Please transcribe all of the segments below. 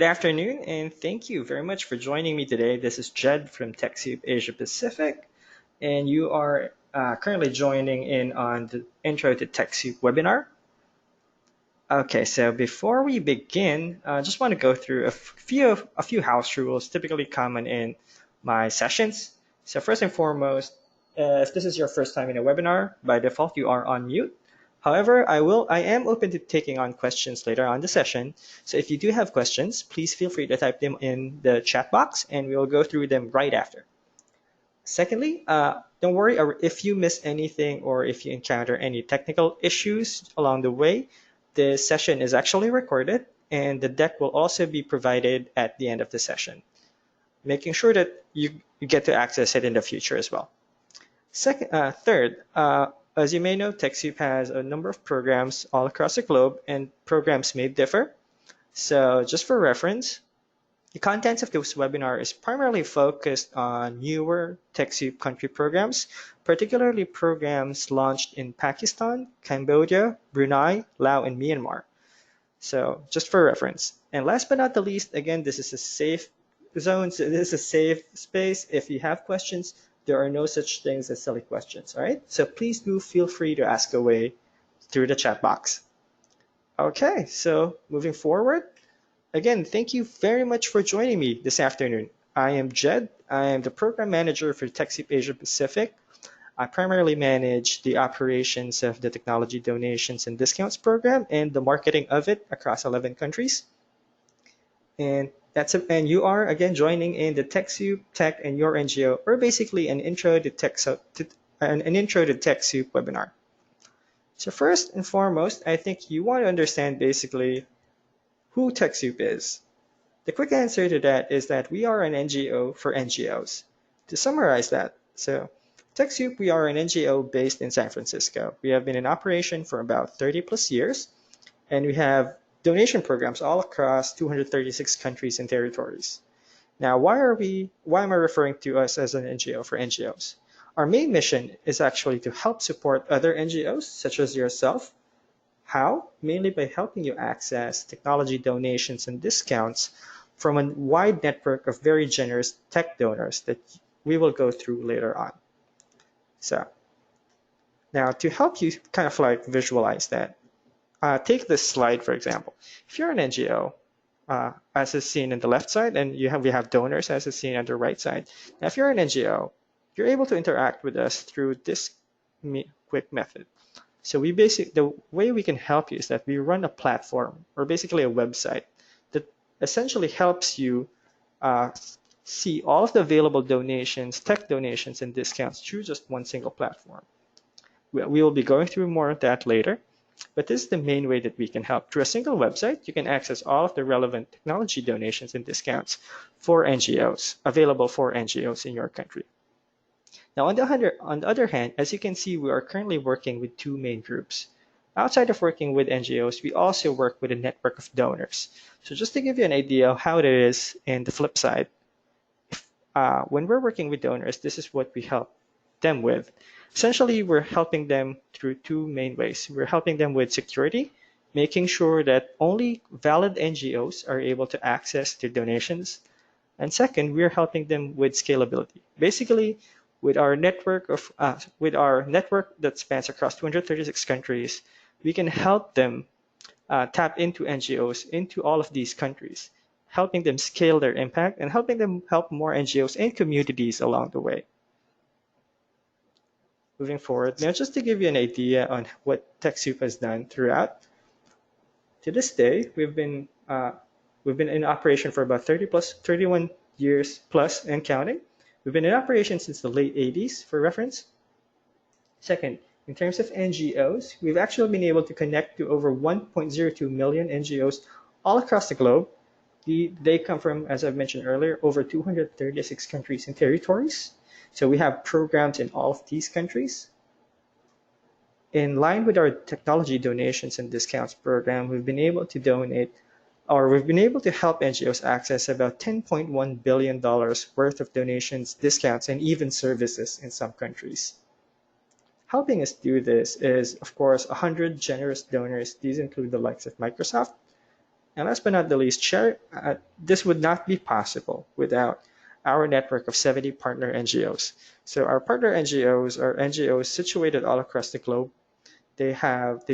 Good afternoon, and thank you very much for joining me today. This is Jed from Techsoup Asia Pacific, and you are currently joining in on the Intro to Techsoup webinar. Okay, so before we begin, I just want to go through a few house rules typically common in my sessions. So first and foremost, if this is your first time in a webinar, by default you are on mute. However, I am open to taking on questions later on the session. So if you do have questions, please feel free to type them in the chat box and we will go through them right after. Secondly, don't worry if you miss anything or if you encounter any technical issues along the way. The session is actually recorded and the deck will also be provided at the end of the session, making sure that you get to access it in the future as well. Third, as you may know, TechSoup has a number of programs all across the globe, and programs may differ. So just for reference, the contents of this webinar is primarily focused on newer TechSoup country programs, particularly programs launched in Pakistan, Cambodia, Brunei, Laos, and Myanmar. So just for reference. And last but not the least, again, this is a safe zone. So this is a safe space. If you have questions, there are no such things as silly questions. All right. So please do feel free to ask away through the chat box. Okay. So moving forward, again, thank you very much for joining me this afternoon. I am Jed. I am the program manager for TechSoup Asia Pacific. I primarily manage the operations of the Technology Donations and Discounts program and the marketing of it across 11 countries. And and you are again joining in the TechSoup Tech and Your NGO, or basically an intro to TechSoup webinar. So first and foremost, I think you want to understand basically who TechSoup is. The quick answer to that is that we are an NGO for NGOs. To summarize that, so TechSoup, we are an NGO based in San Francisco. We have been in operation for about 30 plus years, and we have donation programs all across 236 countries and territories. Now, why am I referring to us as an NGO for NGOs? Our main mission is actually to help support other NGOs, such as yourself. How? Mainly by helping you access technology donations and discounts from a wide network of very generous tech donors that we will go through later on. So now to help you kind of like visualize that, take this slide, for example. If you're an NGO, as is seen in the left side, and we have donors as is seen on the right side. Now, if you're an NGO, you're able to interact with us through this quick method. So the way we can help you is that we run a platform, or basically a website, that essentially helps you see all of the available donations, tech donations, and discounts through just one single platform. We will be going through more of that later, but this is the main way that we can help. Through a single website, you can access all of the relevant technology donations and discounts for NGOs, available for NGOs in your country. Now, on the other hand, as you can see, we are currently working with two main groups. Outside of working with NGOs, we also work with a network of donors. So just to give you an idea of how it is in the flip side, when we're working with donors, this is what we help them with. Essentially, we're helping them through two main ways. We're helping them with security, making sure that only valid NGOs are able to access their donations. And second, we're helping them with scalability. Basically, with our network that spans across 236 countries, we can help them tap into NGOs into all of these countries, helping them scale their impact and helping them help more NGOs and communities along the way. Moving forward, now just to give you an idea on what TechSoup has done throughout, to this day, we've been in operation for about 31 years plus and counting. We've been in operation since the late 80s, for reference. Second, in terms of NGOs, we've actually been able to connect to over 1.02 million NGOs all across the globe. They come from, as I've mentioned earlier, over 236 countries and territories. So we have programs in all of these countries. In line with our technology donations and discounts program, we've been able to help NGOs access about $10.1 billion worth of donations, discounts, and even services in some countries. Helping us do this is, of course, 100 generous donors. These include the likes of Microsoft, And last but not the least, this would not be possible without our network of 70 partner NGOs. So our partner NGOs are NGOs situated all across the globe. They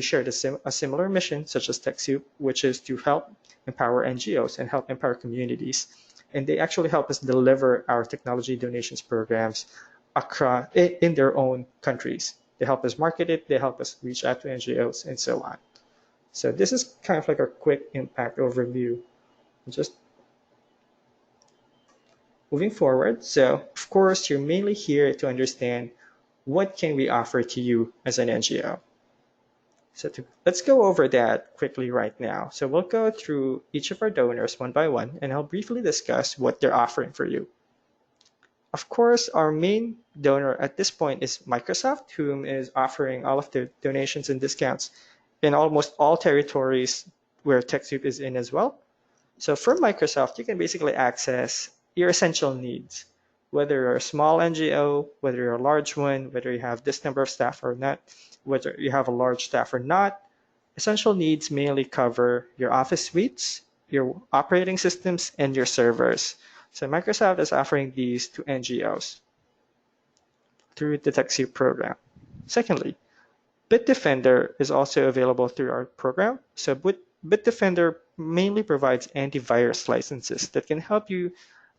share a similar mission, such as TechSoup, which is to help empower NGOs and help empower communities. And they actually help us deliver our technology donations programs across in their own countries. They help us market it, they help us reach out to NGOs, and so on. So this is kind of like a quick impact overview. Just moving forward. So of course, you're mainly here to understand what can we offer to you as an NGO. So let's go over that quickly right now. So we'll go through each of our donors one by one, and I'll briefly discuss what they're offering for you. Of course, our main donor at this point is Microsoft, whom is offering all of their donations and discounts in almost all territories where TechSoup is in as well. So from Microsoft, you can basically access your essential needs, whether you're a small NGO, whether you're a large one, whether you have this number of staff or not, whether you have a large staff or not. Essential needs mainly cover your office suites, your operating systems, and your servers. So Microsoft is offering these to NGOs through the TechSoup program. Secondly, Bitdefender is also available through our program. So Bitdefender mainly provides antivirus licenses that can help you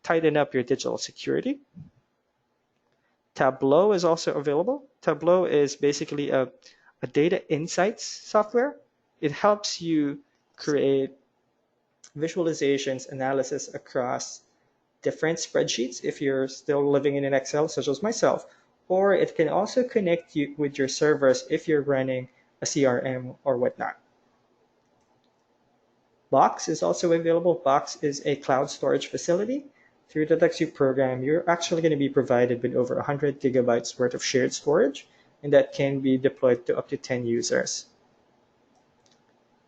tighten up your digital security. Tableau is also available. Tableau is basically a data insights software. It helps you create visualizations, analysis across different spreadsheets if you're still living in an Excel, such as myself, or it can also connect you with your servers if you're running a CRM or whatnot. Box is also available. Box is a cloud storage facility. Through the TechSoup program, you're actually going to be provided with over 100 gigabytes worth of shared storage, and that can be deployed to up to 10 users.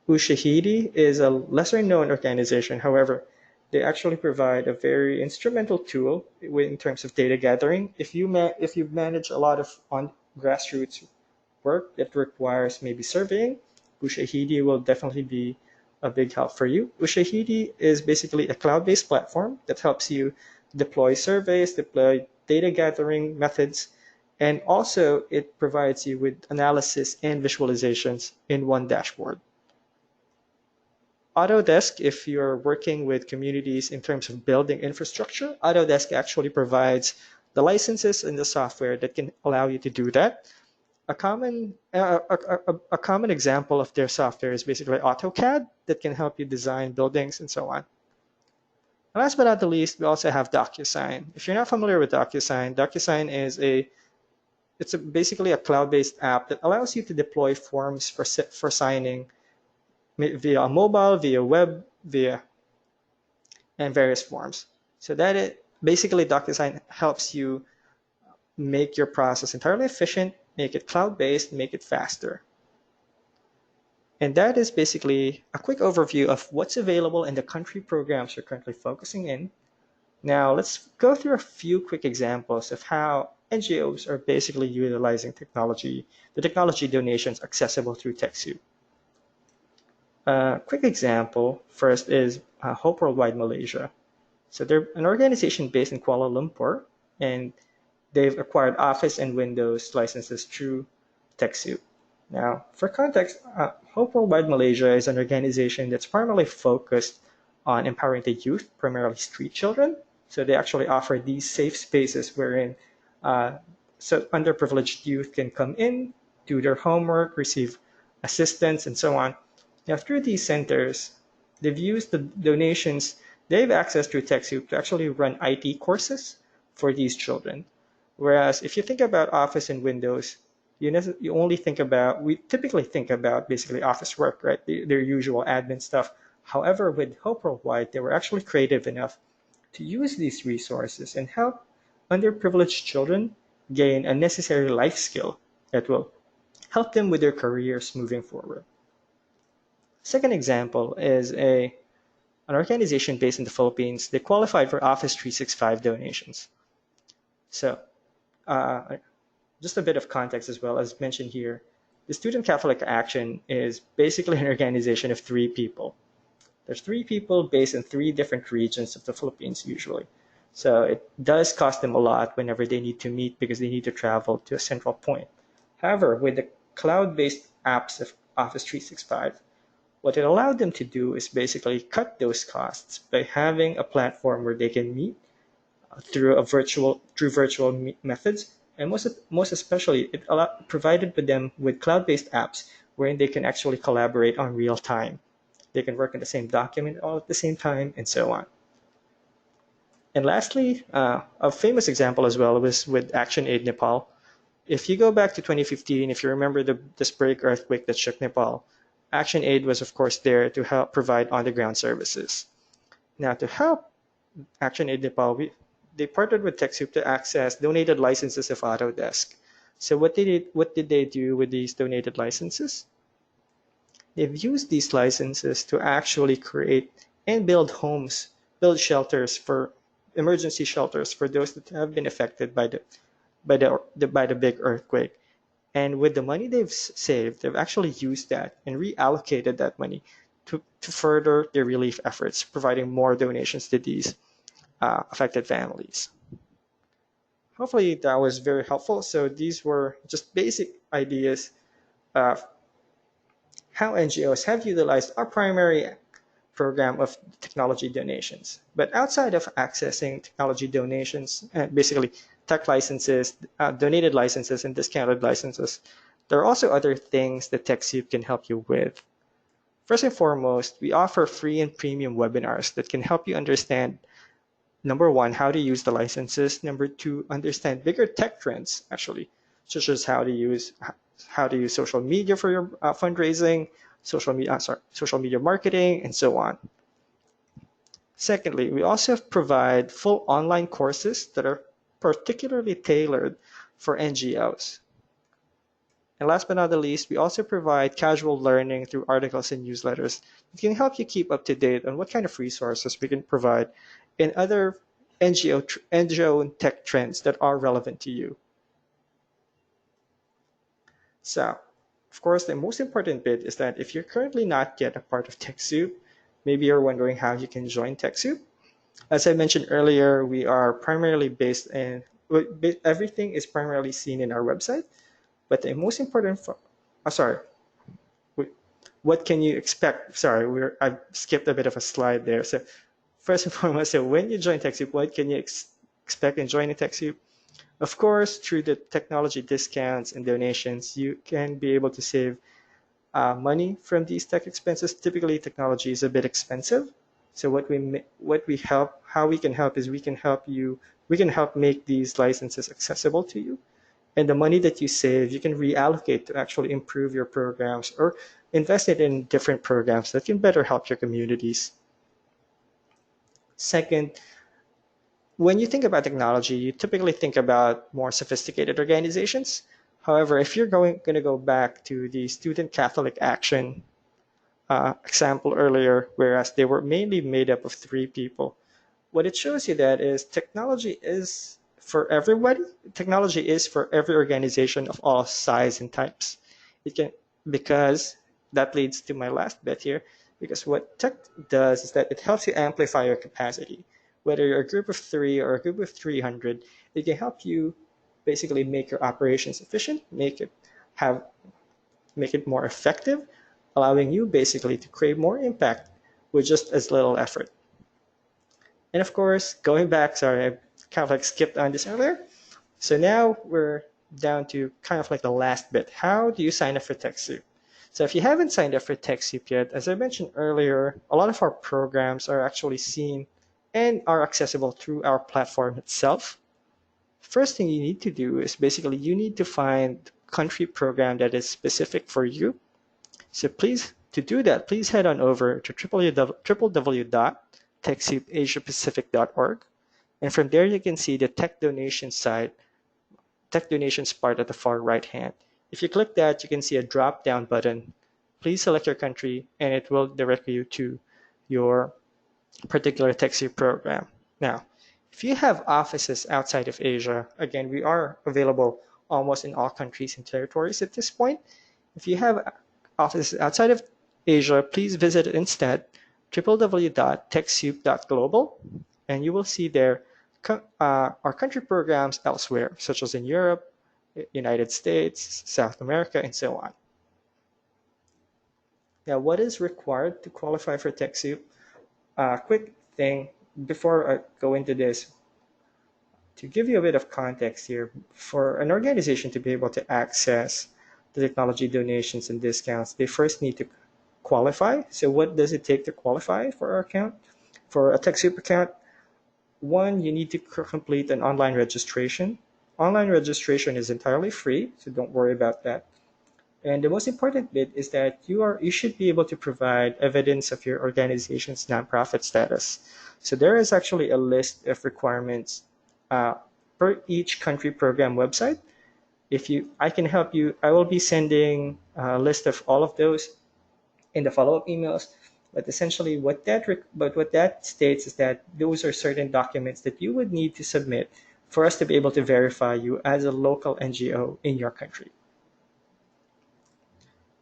Ushahidi is a lesser-known organization. However, they actually provide a very instrumental tool in terms of data gathering. If you manage a lot of grassroots work that requires maybe surveying, Ushahidi will definitely be a big help for you. Ushahidi is basically a cloud-based platform that helps you deploy surveys, deploy data gathering methods, and also it provides you with analysis and visualizations in one dashboard. Autodesk, if you're working with communities in terms of building infrastructure, Autodesk actually provides the licenses and the software that can allow you to do that. A common example of their software is basically AutoCAD that can help you design buildings and so on. And last but not the least, we also have Docusign. If you're not familiar with Docusign, Docusign is basically a cloud-based app that allows you to deploy forms for signing via mobile, via web, and various forms. So basically Docusign helps you make your process entirely efficient, make it cloud-based, make it faster. And that is basically a quick overview of what's available in the country programs you're currently focusing in. Now let's go through a few quick examples of how NGOs are basically utilizing the technology donations accessible through TechSoup. A quick example first is Hope Worldwide Malaysia. So they're an organization based in Kuala Lumpur, and they've acquired Office and Windows licenses through TechSoup. Now, for context, Hope Worldwide Malaysia is an organization that's primarily focused on empowering the youth, primarily street children. So they actually offer these safe spaces wherein so underprivileged youth can come in, do their homework, receive assistance, and so on. Now, through these centers, they've used the donations they've accessed through TechSoup to actually run IT courses for these children. Whereas if you think about Office and Windows, we typically think about basically office work, right? Their usual admin stuff. However, with Hope Worldwide, they were actually creative enough to use these resources and help underprivileged children gain a necessary life skill that will help them with their careers moving forward. Second example is an organization based in the Philippines. They qualified for Office 365 donations. So just a bit of context as well, as mentioned here, the Student Catholic Action is basically an organization of 3 people. There's 3 people based in 3 different regions of the Philippines usually. So it does cost them a lot whenever they need to meet because they need to travel to a central point. However, with the cloud-based apps of Office 365, what it allowed them to do is basically cut those costs by having a platform where they can meet through virtual methods, and most especially provided with them with cloud-based apps wherein they can actually collaborate on real time. They can work on the same document all at the same time, and so on. And lastly, a famous example as well was with ActionAid Nepal. If you go back to 2015, if you remember this break earthquake that shook Nepal, ActionAid was of course there to help provide on-the-ground services. Now, to help ActionAid Nepal, they partnered with Techsoup to access donated licenses of Autodesk. So what did they do with these donated licenses? They've used these licenses to actually create and build homes, build shelters for emergency shelters for those that have been affected by the big earthquake. And with the money they've saved, they've actually used that and reallocated that money to further their relief efforts, providing more donations to these affected families. Hopefully that was very helpful. So these were just basic ideas of how NGOs have utilized our primary program of technology donations. But outside of accessing technology donations, basically tech licenses, donated licenses, and discounted licenses, there are also other things that TechSoup can help you with. First and foremost, we offer free and premium webinars that can help you understand, number one, how to use the licenses. Number two, understand bigger tech trends, actually, such as how to use social media for your fundraising, social media marketing, and so on. Secondly, we also provide full online courses that are particularly tailored for NGOs. And last but not the least, we also provide casual learning through articles and newsletters that can help you keep up to date on what kind of resources we can provide in other NGO and tech trends that are relevant to you. So, of course, the most important bit is that if you're currently not yet a part of TechSoup, maybe you're wondering how you can join TechSoup. As I mentioned earlier, we are primarily based in, everything is primarily seen in our website, but the most important, what can you expect? Sorry, I skipped a bit of a slide there. So first and foremost, so when you join TechSoup, what can you expect in joining TechSoup? Of course, through the technology discounts and donations, you can be able to save money from these tech expenses. Typically, technology is a bit expensive. So how we can help is we can help make these licenses accessible to you. And the money that you save, you can reallocate to actually improve your programs or invest it in different programs that can better help your communities. Second, when you think about technology, you typically think about more sophisticated organizations. However, if you're going to go back to the Student Catholic Action example earlier, whereas they were mainly made up of 3 people, what it shows you that is technology is for everybody. Technology is for every organization of all size and types. Because that leads to my last bit here, because what tech does is that it helps you amplify your capacity. Whether you're a group of 3 or a group of 300, it can help you basically make your operations efficient, make it more effective, allowing you basically to create more impact with just as little effort. And of course, going back, sorry, I kind of skipped on this earlier. So now we're down to kind of the last bit. How do you sign up for TechSoup? So if you haven't signed up for TechSoup yet, as I mentioned earlier, a lot of our programs are actually seen and are accessible through our platform itself. First thing you need to do is basically you need to find a country program that is specific for you. So to do that, please head on over to www.techsoupasiapacific.org. And from there, you can see the tech donations part at the far right hand. If you click that, you can see a drop down button. Please select your country and it will direct you to your particular TechSoup program. Now, if you have offices outside of Asia, again, we are available almost in all countries and territories at this point. If you have offices outside of Asia, please visit instead www.techsoup.global, and you will see there our country programs elsewhere, such as in Europe, United States, South America, and so on. Now, what is required to qualify for TechSoup? Quick thing before I go into this, to give you a bit of context here, for an organization to be able to access the technology donations and discounts, they first need to qualify. So what does it take to qualify for our account? For a TechSoup account, one, you need to complete an online registration. Online registration is entirely free, so don't worry about that. And the most important bit is that you should be able to provide evidence of your organization's nonprofit status. So there is actually a list of requirements uh, per each country program website. I can help you. I will be sending a list of all of those in the follow-up emails. But essentially, what that states is that those are certain documents that you would need to submit for us to be able to verify you as a local NGO in your country.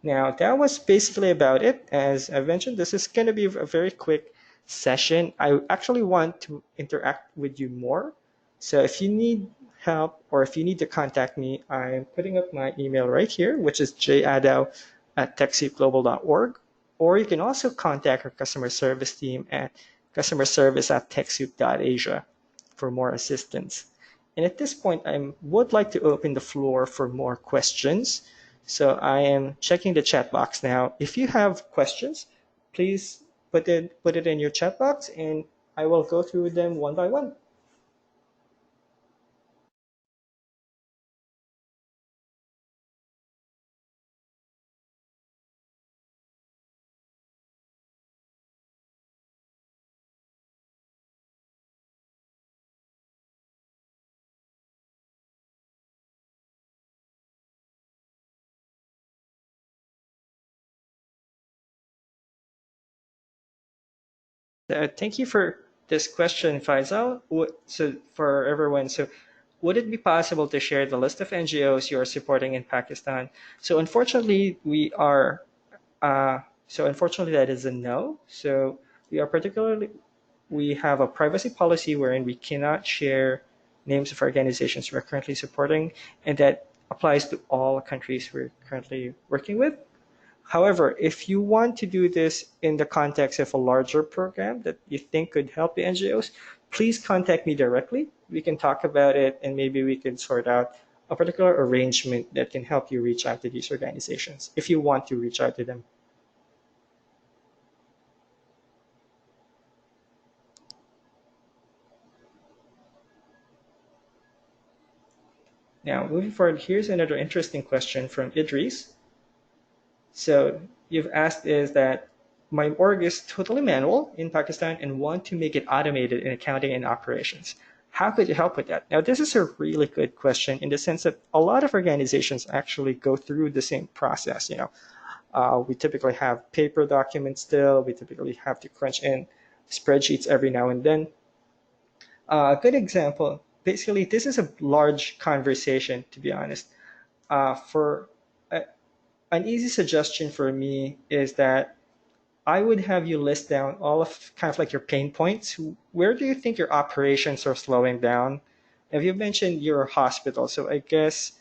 Now, that was basically about it. As I mentioned, this is going to be a very quick session. I actually want to interact with you more. So if you need help or if you need to contact me, I'm putting up my email right here, which is jadow@techsoupglobal.org. Or you can also contact our customer service team at customerservice@techsoup.asia for more assistance. And at this point, I would like to open the floor for more questions. So I am checking the chat box now. If you have questions, please put it in your chat box and I will go through them one by one. Thank you for this question, Faisal. So for everyone, so would it be possible to share the list of NGOs you are supporting in Pakistan? So unfortunately, unfortunately that is a no. So we have a privacy policy wherein we cannot share names of organizations we're currently supporting, and that applies to all countries we're currently working with. However, if you want to do this in the context of a larger program that you think could help the NGOs, please contact me directly. We can talk about it and maybe we can sort out a particular arrangement that can help you reach out to these organizations if you want to reach out to them. Now, moving forward, here's another interesting question from Idris. So you've asked is that my org is totally manual in Pakistan and want to make it automated in accounting and operations. How could you help with that? Now, this is a really good question in the sense that a lot of organizations actually go through the same process. We typically have paper documents still. We typically have to crunch in spreadsheets every now and then. A good example, basically, this is a large conversation, to be honest. For an easy suggestion for me is that I would have you list down all of kind of like your pain points. Where do you think your operations are slowing down? Have you mentioned your hospital? So I guess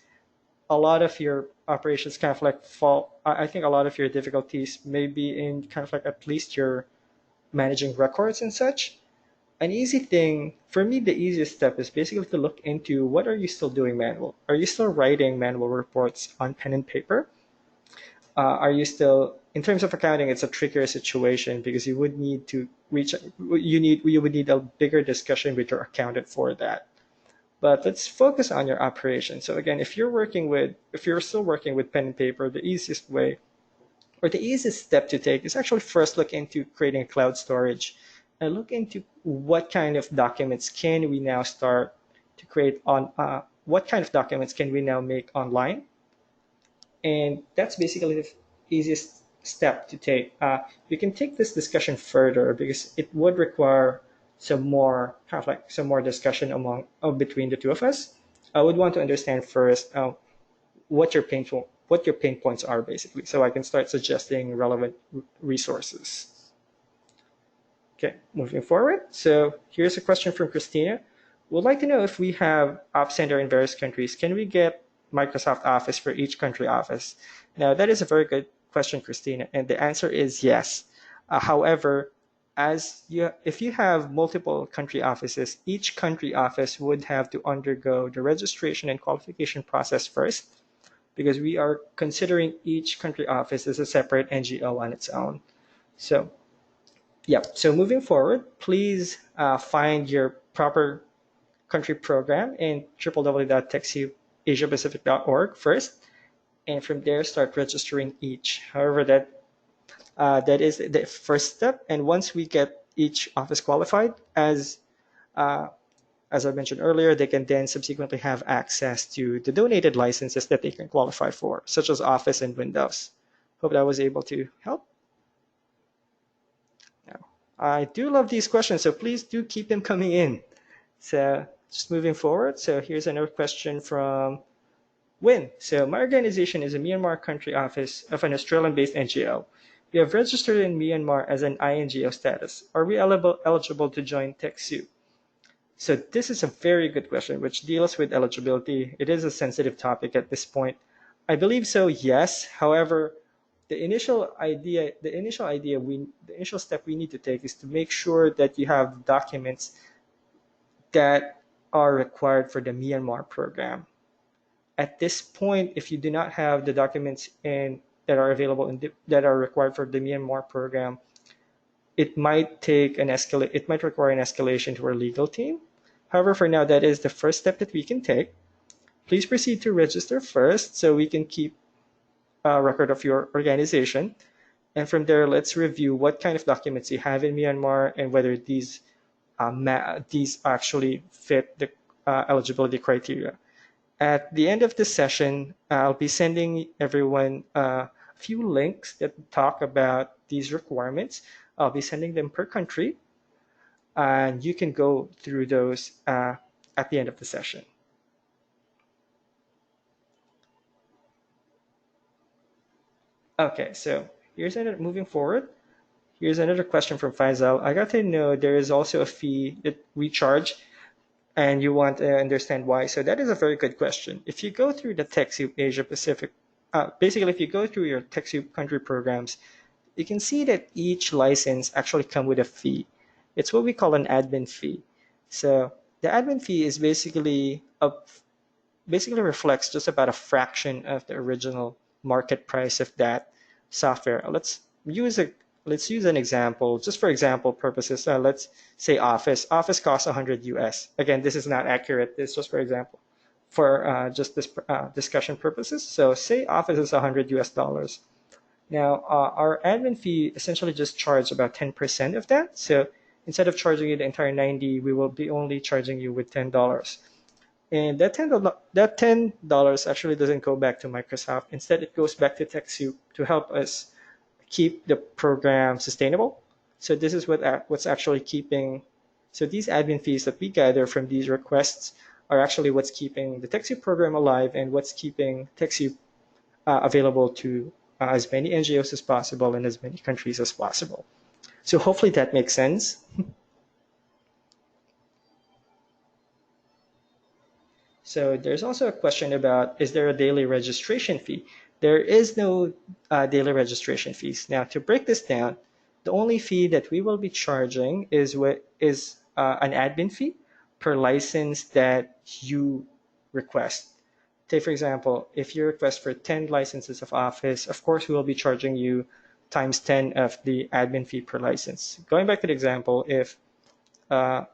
a lot of your operations kind of like fall. I think a lot of your difficulties may be in kind of like at least your managing records and such. An easy thing for me, the easiest step is basically to look into what are you still doing manual? Are you still writing manual reports on pen and paper? Are you still in terms of accounting? It's a trickier situation because you would need to reach you would need a bigger discussion with your accountant for that. But let's focus on your operation. So again, if you're still working with pen and paper, the easiest way or the easiest step to take is actually first look into creating a cloud storage and look into what kind of documents can we now start to create on what kind of documents can we now make online. And that's basically the easiest step to take. We can take this discussion further because it would require some more discussion between the two of us. I would want to understand first what your pain points are basically, so I can start suggesting relevant resources. Okay, moving forward. So here's a question from Christina. Would like to know if we have App Center in various countries, can we get Microsoft Office for each country office? Now, that is a very good question, Christina, and the answer is yes. However, if you have multiple country offices, each country office would have to undergo the registration and qualification process first, because we are considering each country office as a separate NGO on its own. So yep. So moving forward, please find your proper country program in www.techsoupasiapacific.org first, and from there start registering each. However, that is the first step. And once we get each office qualified, uh, as I mentioned earlier, they can then subsequently have access to the donated licenses that they can qualify for, such as Office and Windows. Hope that was able to help. Now, I do love these questions, so please do keep them coming in. So just moving forward. So here's another question from Win. So my organization is a Myanmar country office of an Australian-based NGO. We have registered in Myanmar as an INGO status. Are we eligible to join TechSoup? So this is a very good question, which deals with eligibility. It is a sensitive topic at this point. I believe so, yes. However, the initial step we need to take is to make sure that you have documents that are required for the Myanmar program. At this point, if you do not have the documents that are available that are required for the Myanmar program, it might require an escalation to our legal team. However, for now, that is the first step that we can take. Please proceed to register first so we can keep a record of your organization. And from there, let's review what kind of documents you have in Myanmar and whether these actually fit the eligibility criteria. At the end of this session, I'll be sending everyone a few links that talk about these requirements. I'll be sending them per country, and you can go through those at the end of the session. Okay, so moving forward. Here's another question from Faisal. I got to know there is also a fee that we charge, and you want to understand why. So that is a very good question. If you go through the TechSoup Asia Pacific, basically if you go through your TechSoup country programs, you can see that each license actually come with a fee. It's what we call an admin fee. So the admin fee is basically reflects just about a fraction of the original market price of that software. Let's use an example, just for example purposes. Let's say Office. Office costs 100 US. Again, this is not accurate. This is just for example, for just this discussion purposes. So say Office is 100 US dollars. Now, our admin fee essentially just charge about 10% of that. So instead of charging you the entire 90, we will be only charging you with $10. And that $10 actually doesn't go back to Microsoft. Instead, it goes back to TechSoup to help us keep the program sustainable. So this is what's actually keeping. So these admin fees that we gather from these requests are actually what's keeping the TechSoup program alive and what's keeping TechSoup available to as many NGOs as possible in as many countries as possible. So hopefully that makes sense. So there's also a question about, is there a daily registration fee? There is no daily registration fees. Now, to break this down, the only fee that we will be charging is an admin fee per license that you request. Say, for example, if you request for 10 licenses of Office, of course, we will be charging you times 10 of the admin fee per license. Going back to the example, uh,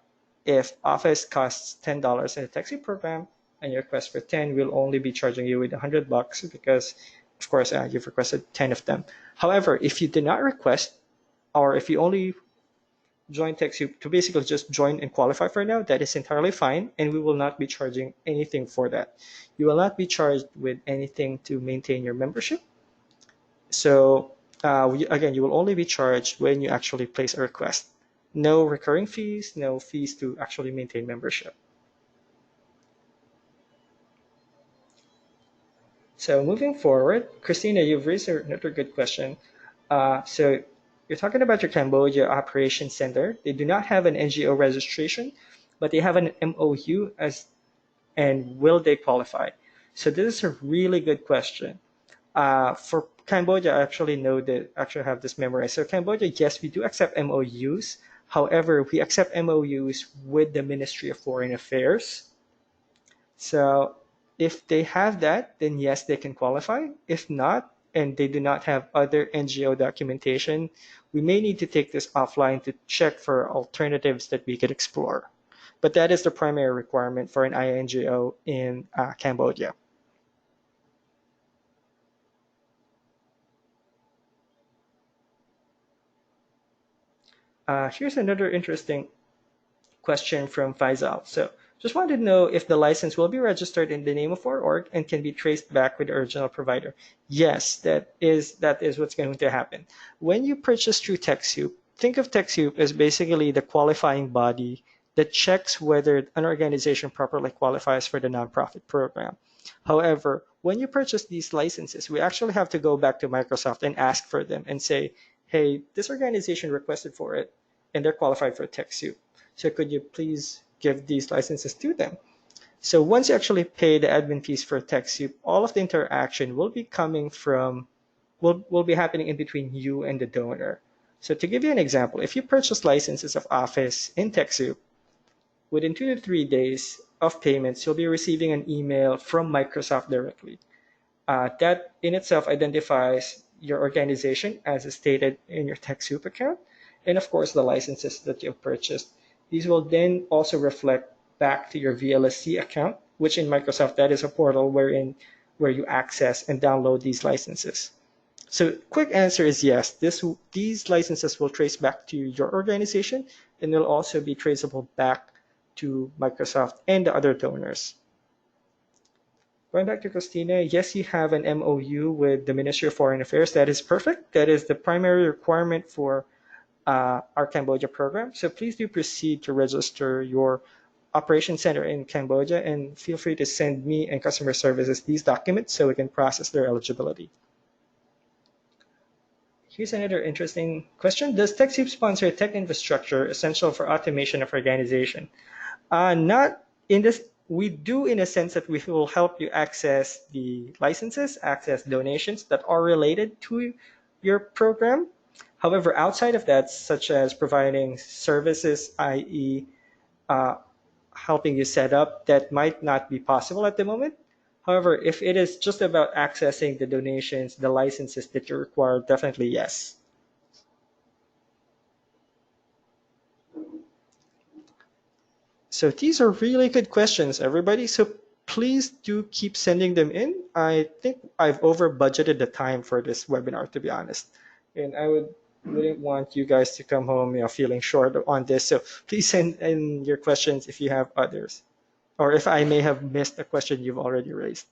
if Office costs $10 in a TechSoup program and you request for 10, we'll only be charging you with $100 because, of course, you've requested 10 of them. However, if you did not request, or if you only join TechSoup to basically just join and qualify for now, that is entirely fine, and we will not be charging anything for that. You will not be charged with anything to maintain your membership. So again, you will only be charged when you actually place a request. No recurring fees, no fees to actually maintain membership. So moving forward, Christina, you've raised another good question. So You're talking about your Cambodia Operations Center. They do not have an NGO registration, but they have an MOU as and will they qualify? So this is a really good question. For Cambodia, I actually know that actually have this memorized. So Cambodia, yes, we do accept MOUs. However, we accept MOUs with the Ministry of Foreign Affairs. So if they have that, then yes, they can qualify. If not, and they do not have other NGO documentation, we may need to take this offline to check for alternatives that we could explore. But that is the primary requirement for an INGO in Cambodia. Here's another interesting question from Faisal. So just wanted to know if the license will be registered in the name of our org and can be traced back with the original provider. Yes, that is what's going to happen. When you purchase through TechSoup, think of TechSoup as basically the qualifying body that checks whether an organization properly qualifies for the nonprofit program. However, when you purchase these licenses, we actually have to go back to Microsoft and ask for them and say, hey, this organization requested for it and they're qualified for TechSoup. So could you please give these licenses to them? So once you actually pay the admin fees for TechSoup, all of the interaction will be coming from will be happening in between you and the donor. So to give you an example, if you purchase licenses of Office in TechSoup, within 2 to 3 days of payments, you'll be receiving an email from Microsoft directly. That in itself identifies your organization as stated in your TechSoup account, and of course the licenses that you've purchased. These will then also reflect back to your VLSC account, which in Microsoft that is a portal where you access and download these licenses. So quick answer is yes. These licenses will trace back to your organization and will also be traceable back to Microsoft and the other donors. Going back to Christina, yes, you have an MOU with the Ministry of Foreign Affairs. That is perfect. That is the primary requirement for our Cambodia program. So please do proceed to register your operation center in Cambodia and feel free to send me and customer services these documents so we can process their eligibility. Here's another interesting question. Does TechSoup sponsor tech infrastructure essential for automation of organization? Not in this. We do in a sense that we will help you access the licenses, access donations that are related to your program. However, outside of that, such as providing services, i.e., uh, helping you set up, that might not be possible at the moment. However, if it is just about accessing the donations, the licenses that you require, definitely yes. So these are really good questions, everybody. So please do keep sending them in. I think I've over budgeted the time for this webinar, to be honest. And wouldn't want you guys to come home, feeling short on this. So please send in your questions if you have others, or if I may have missed a question you've already raised.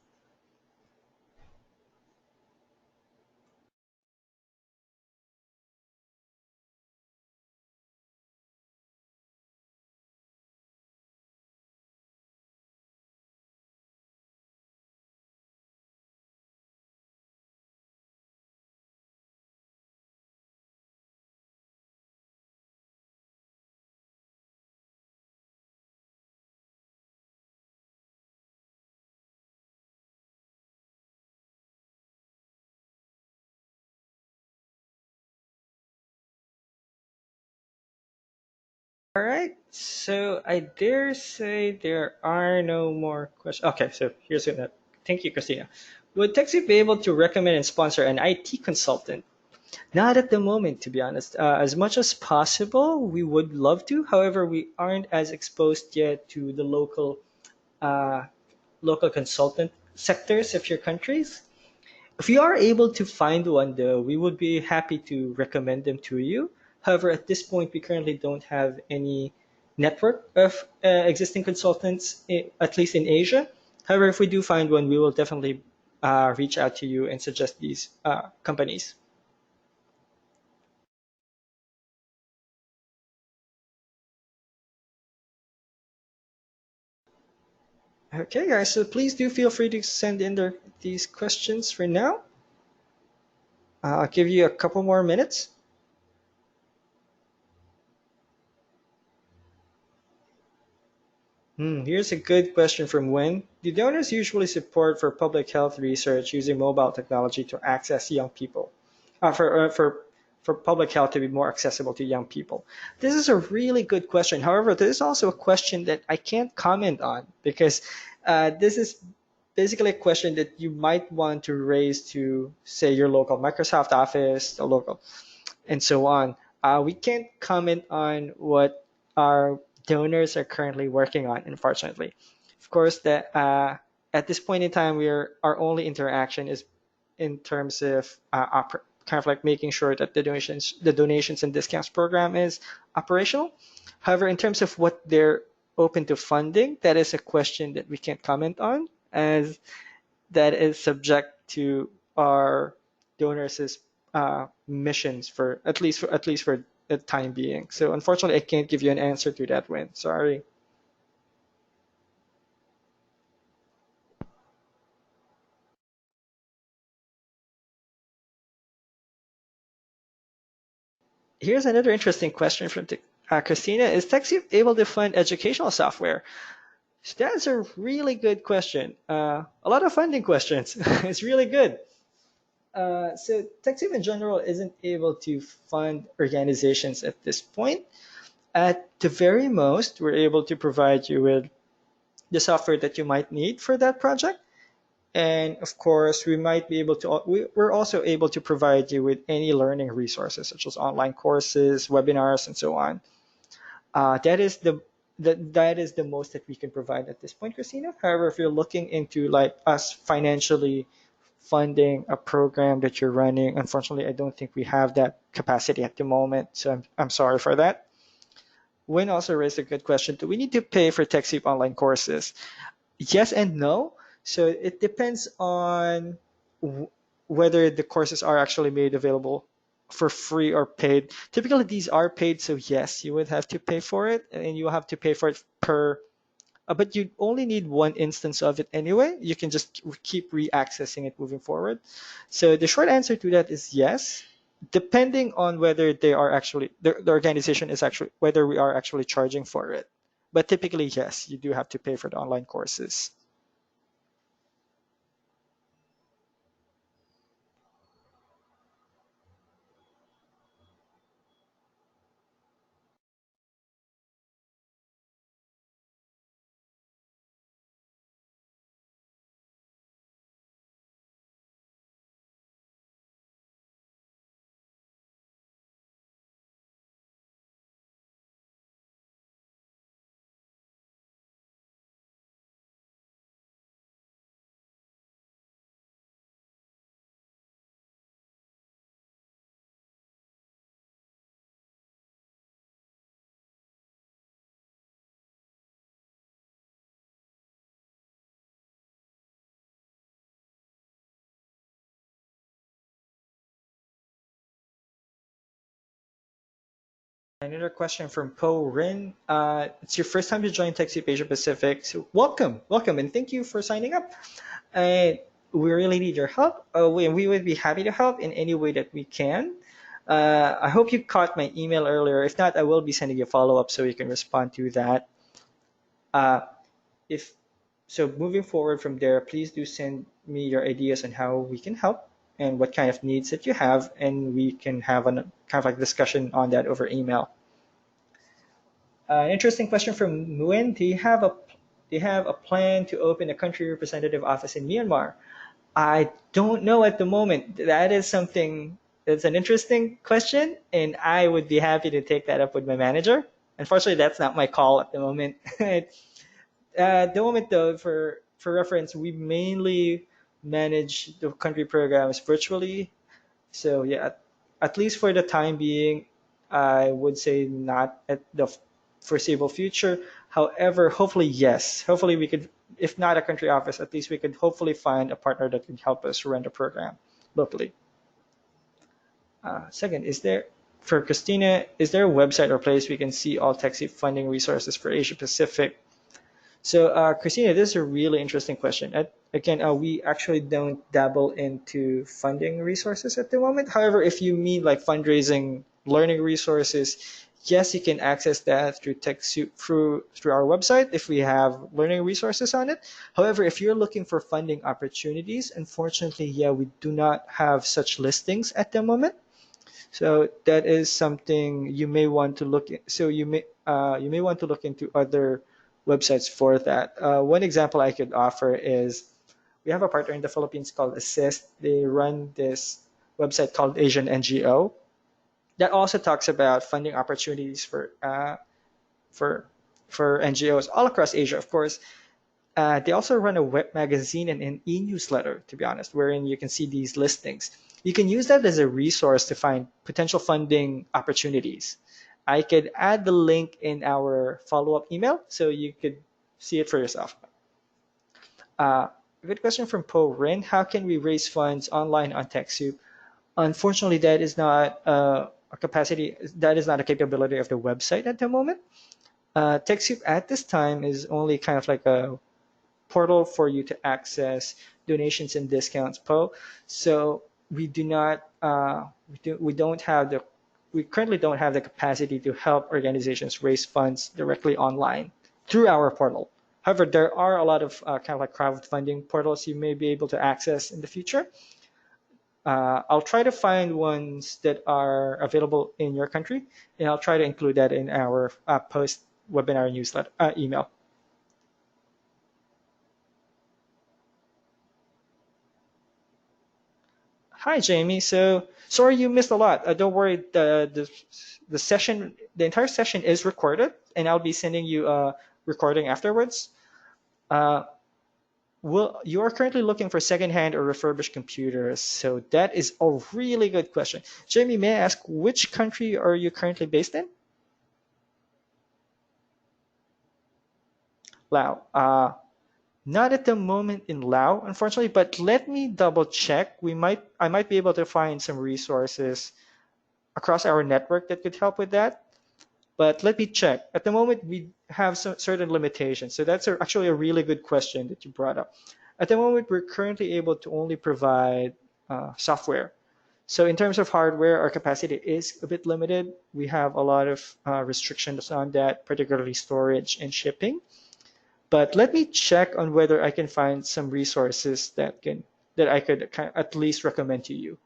All right, so I dare say there are no more questions. Okay, so here's another. Thank you, Christina. Would Techsoup be able to recommend and sponsor an IT consultant? Not at the moment, to be honest. As much as possible, we would love to. However, we aren't as exposed yet to the uh, local consultant sectors of your countries. If you are able to find one, though, we would be happy to recommend them to you. However, at this point, we currently don't have any network of existing consultants, at least in Asia. However, if we do find one, we will definitely reach out to you and suggest these companies. Okay, guys, so please do feel free to send in these questions for now. I'll give you a couple more minutes. Here's a good question from Win. Do donors usually support for public health research using mobile technology to access young people? For public health to be more accessible to young people. This is a really good question. However, this is also a question that I can't comment on because this is basically a question that you might want to raise to, say, your local Microsoft office, the local and so on. We can't comment on what our donors are currently working on, unfortunately. Of course, that at this point in time, our only interaction is in terms of kind of like making sure that the donations and discounts program is operational. However, in terms of what they're open to funding, that is a question that we can't comment on, as that is subject to our donors' missions for at least for the time being. So unfortunately, I can't give you an answer to that one. Sorry. Here's another interesting question from Christina. Is TechSoup able to fund educational software? So that's a really good question. A lot of funding questions. It's really good. So TechSoup in general isn't able to fund organizations at this point. At the very most, we're able to provide you with the software that you might need for that project. And of course, we're also able to provide you with any learning resources, such as online courses, webinars, and so on. That is the most that we can provide at this point, Christina. However, if you're looking into like us financially funding a program that you're running, unfortunately, I don't think we have that capacity at the moment. So I'm sorry for that. Wayne also raised a good question. Do we need to pay for TechSoup online courses? Yes and no. So it depends on whether the courses are actually made available for free or paid. Typically, these are paid, so yes, you would have to pay for it, and you have to pay for it per. But you only need one instance of it anyway. You can just keep re-accessing it moving forward. So the short answer to that is yes, depending on whether they are actually the organization is actually whether we are actually charging for it. But typically, yes, you do have to pay for the online courses. Another question from Po Rin. It's your first time to join TechSoup Asia Pacific. So welcome, welcome, and thank you for signing up. Uh, we really need your help. We would be happy to help in any way that we can. I hope you caught my email earlier. If not, I will be sending you a follow-up so you can respond to that. Uh, if so, moving forward from there, please do send me your ideas on how we can help and what kind of needs that you have, and we can have a kind of like discussion on that over email. Interesting question from Nguyen. Do you have a plan to open a country representative office in Myanmar? I don't know at the moment. That is something that's an interesting question, and I would be happy to take that up with my manager. Unfortunately, that's not my call at the moment. The moment though, for reference, we mainly manage the country programs virtually. So yeah, at least for the time being, I would say not at the foreseeable future. However, hopefully yes. Hopefully we could, if not a country office, at least we could hopefully find a partner that can help us run the program locally. Second, for Christina, is there a website or place we can see all TechSoup funding resources for Asia Pacific? So, Christina, this is a really interesting question. Again, we actually don't dabble into funding resources at the moment. However, if you mean like fundraising, learning resources, Yes, you can access that through TechSoup through our website if we have learning resources on it. However, if you're looking for funding opportunities, unfortunately, yeah, we do not have such listings at the moment. So that is something you may want to look at. So you may want to look into other websites for that. One example I could offer is we have a partner in the Philippines called Assist. They run this website called Asian NGO that also talks about funding opportunities for for NGOs all across Asia. Of course, they also run a web magazine and an e-newsletter, to be honest, wherein you can see these listings. You can use that as a resource to find potential funding opportunities. I could add the link in our follow-up email so you could see it for yourself. A good question from Po Rin. How can we raise funds online on TechSoup? Unfortunately, that is not a capacity, that is not a capability of the website at the moment. TechSoup at this time is only kind of like a portal for you to access donations and discounts, Po. So we do not, we don't have the, we currently don't have the capacity to help organizations raise funds directly online through our portal. However, there are a lot of kind of like crowdfunding portals you may be able to access in the future. I'll try to find ones that are available in your country, and I'll try to include that in our post webinar newsletter email. Hi, Jamie. So sorry you missed a lot. Don't worry. The session, the entire session is recorded, and I'll be sending you a recording afterwards. Uh, you are currently looking for secondhand or refurbished computers, so that is a really good question. Jamie, may I ask which country are you currently based in? Laos. Not at the moment in Lao, unfortunately, but let me double check. I might be able to find some resources across our network that could help with that. But let me check. At the moment, we have some certain limitations. So that's actually a really good question that you brought up. At the moment, we're currently able to only provide software. So in terms of hardware, our capacity is a bit limited. We have a lot of restrictions on that, particularly storage and shipping. But let me check on whether I can find some resources that I could at least recommend to you.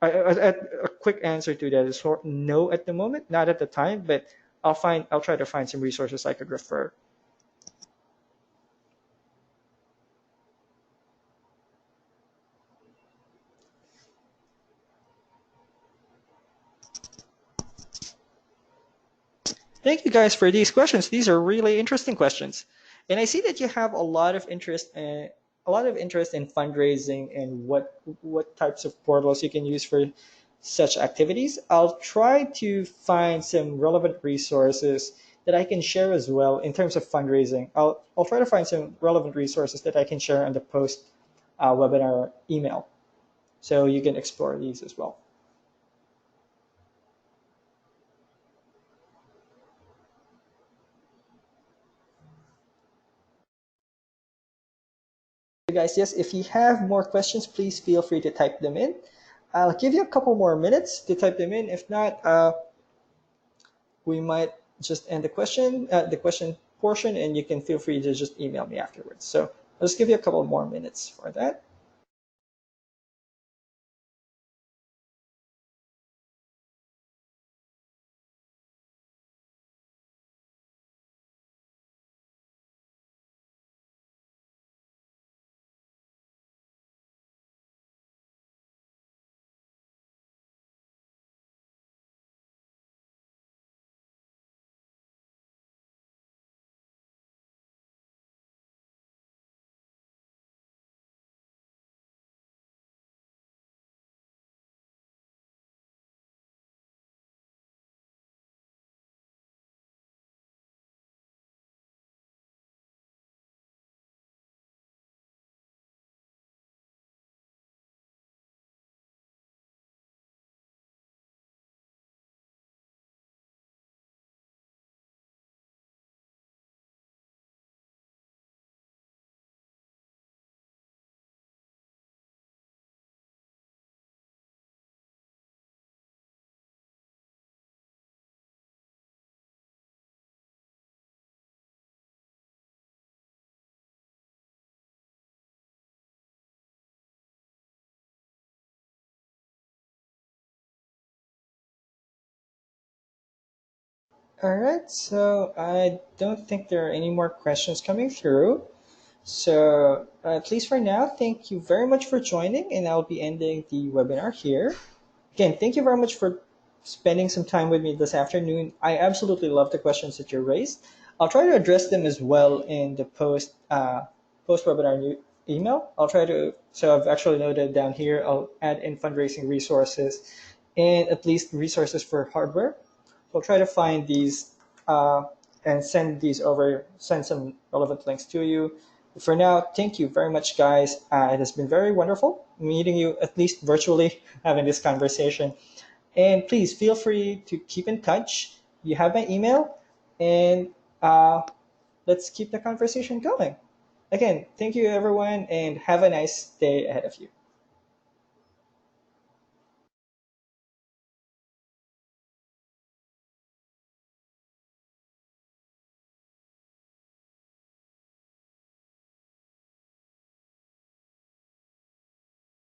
A quick answer to that is no at the moment, not at the time, but I'll try to find some resources I could refer. Thank you guys for these questions. These are really interesting questions, and I see that you have a lot of interest in fundraising and what types of portals you can use for such activities. I'll try to find some relevant resources that I can share as well in terms of fundraising. I'll try to find some relevant resources that I can share on the post webinar email, so you can explore these as well. Guys, yes, if you have more questions, please feel free to type them in. I'll give you a couple more minutes to type them in. If not, we might just end the question portion, and you can feel free to just email me afterwards. So I'll just give you a couple more minutes for that. All right, so I don't think there are any more questions coming through. So at least for now, thank you very much for joining, and I'll be ending the webinar here. Again, thank you very much for spending some time with me this afternoon. I absolutely love the questions that you raised. I'll try to address them as well in the post webinar email. I'll try to. So I've actually noted down here. I'll add in fundraising resources and at least resources for hardware. So I'll try to find these and send these over. Send some relevant links to you. For now, thank you very much, guys. It has been very wonderful meeting you, at least virtually, having this conversation. And please feel free to keep in touch. You have my email, and uh, let's keep the conversation going. Again, thank you, everyone, and have a nice day ahead of you.